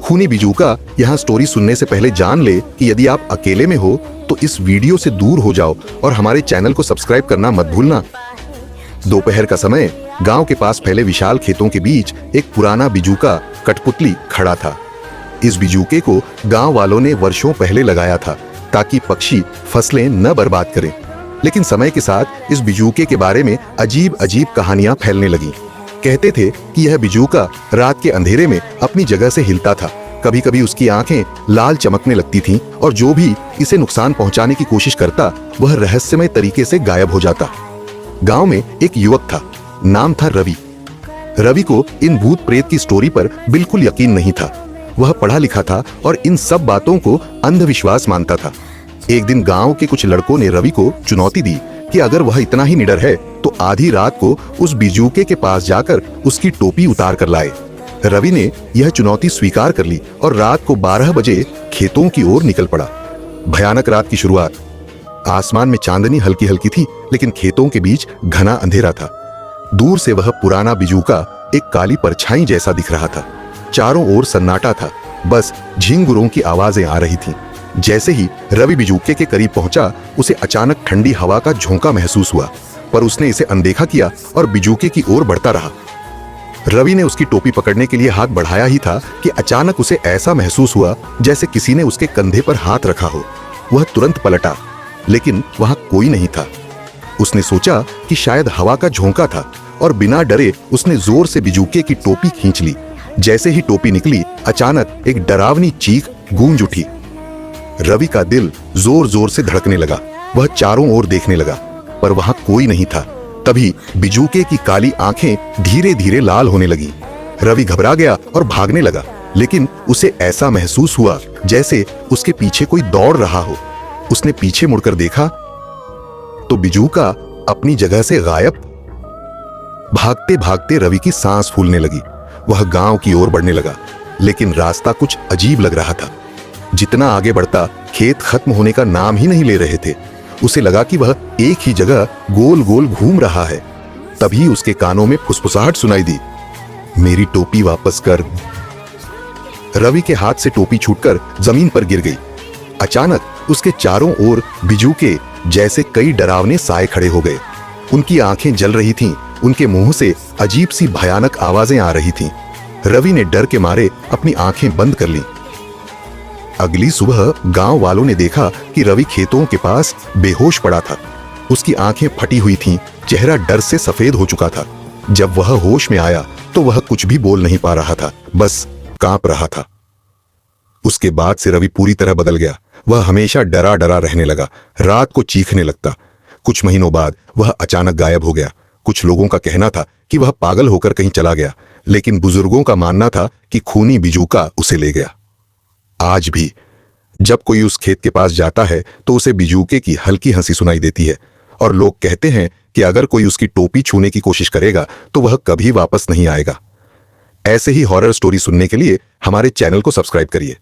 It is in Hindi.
खूनी बिजूका यहाँ स्टोरी सुनने से पहले जान ले कि यदि आप अकेले में हो तो इस वीडियो से दूर हो जाओ और हमारे चैनल को सब्सक्राइब करना मत भूलना। दोपहर का समय गांव के पास फैले विशाल खेतों के बीच एक पुराना बिजूका कठपुतली खड़ा था। इस बिजूके को गांव वालों ने वर्षों पहले लगाया था ताकि पक्षी फसलें न बर्बाद करें। लेकिन समय के साथ इस बिजूके के बारे में अजीब अजीब कहानियां फैलने लगीं। कहते थे कि यह बिजूका रात के अंधेरे में अपनी जगह से हिलता था। कभी कभी उसकी आंखें लाल चमकने लगती थीं और जो भी इसे नुकसान पहुंचाने की कोशिश करता वह रहस्यमय तरीके से गायब हो जाता। गांव में एक युवक था, नाम था रवि। रवि को इन भूत प्रेत की स्टोरी पर बिल्कुल यकीन नहीं था। वह पढ़ा लिखा था और इन सब बातों को अंधविश्वास मानता था। एक दिन गांव के कुछ लड़कों ने रवि को चुनौती दी कि अगर वह इतना ही निडर है तो आधी रात को उस बिजूके के पास जाकर उसकी टोपी उतार कर लाए। रवि ने यह चुनौती स्वीकार कर ली और रात को 12 बजे खेतों की ओर निकल पड़ा। भयानक रात की शुरुआत। आसमान में चांदनी हल्की हल्की थी, लेकिन खेतों के बीच घना अंधेरा था। दूर से वह पुराना बिजूका एक काली परछाई जैसा दिख रहा था। चारों ओर सन्नाटा था, बस झिंगुरों की आवाजें आ रही थीं। जैसे ही रवि बिजूके के करीब पहुंचा, उसे अचानक ठंडी हवा का झोंका महसूस हुआ, पर उसने इसे अनदेखा किया और बिजूके की ओर बढ़ता रहा। रवि ने उसकी टोपी पकड़ने के लिए हाथ बढ़ाया ही था कि अचानक उसे ऐसा महसूस हुआ जैसे किसी ने उसके कंधे पर हाथ रखा हो। वह तुरंत पलटा, लेकिन वहां कोई नहीं था। उसने सोचा कि शायद हवा का झोंका था और बिना डरे उसने जोर से बिजूके की टोपी खींच ली। जैसे ही टोपी निकली, अचानक एक डरावनी चीख गूंज उठी। रवि का दिल जोर जोर से धड़कने लगा। वह चारों ओर देखने लगा, पर वहां कोई नहीं था। तभी बिजूके की काली आंखें धीरे धीरे लाल होने लगीं। रवि घबरा गया और भागने लगा, लेकिन उसे ऐसा महसूस हुआ जैसे उसके पीछे कोई दौड़ रहा हो। उसने पीछे मुड़कर देखा तो बिजूका अपनी जगह से गायब। भागते भागते रवि की सांस फूलने लगी। वह गांव की ओर बढ़ने लगा, लेकिन रास्ता कुछ अजीब लग रहा था। जितना आगे बढ़ता, खेत खत्म होने का नाम ही नहीं ले रहे थे। उसे लगा कि वह एक ही जगह गोल गोल घूम रहा है। तभी उसके कानों में फुसफुसाहट सुनाई दी, मेरी टोपी वापस कर। रवि के हाथ से टोपी छूटकर जमीन पर गिर गई। अचानक उसके चारों ओर बिजूके जैसे कई डरावने साए खड़े हो गए। उनकी आंखें जल रही थीं, उनके मुंह से अजीब सी भयानक आवाजें आ रही थीं। रवि ने डर के मारे अपनी आंखें बंद कर लीं। अगली सुबह गांव वालों ने देखा कि रवि खेतों के पास बेहोश पड़ा था। उसकी आंखें फटी हुई थीं, चेहरा डर से सफेद हो चुका था। जब वह होश में आया तो वह कुछ भी बोल नहीं पा रहा था, बस कांप रहा था। उसके बाद से रवि पूरी तरह बदल गया। वह हमेशा डरा डरा रहने लगा, रात को चीखने लगता। कुछ महीनों बाद वह अचानक गायब हो गया। कुछ लोगों का कहना था कि वह पागल होकर कहीं चला गया, लेकिन बुजुर्गों का मानना था कि खूनी बिजूका उसे ले गया। आज भी जब कोई उस खेत के पास जाता है तो उसे बिजूके की हल्की हंसी सुनाई देती है, और लोग कहते हैं कि अगर कोई उसकी टोपी छूने की कोशिश करेगा तो वह कभी वापस नहीं आएगा। ऐसे ही हॉरर स्टोरी सुनने के लिए हमारे चैनल को सब्सक्राइब करिए।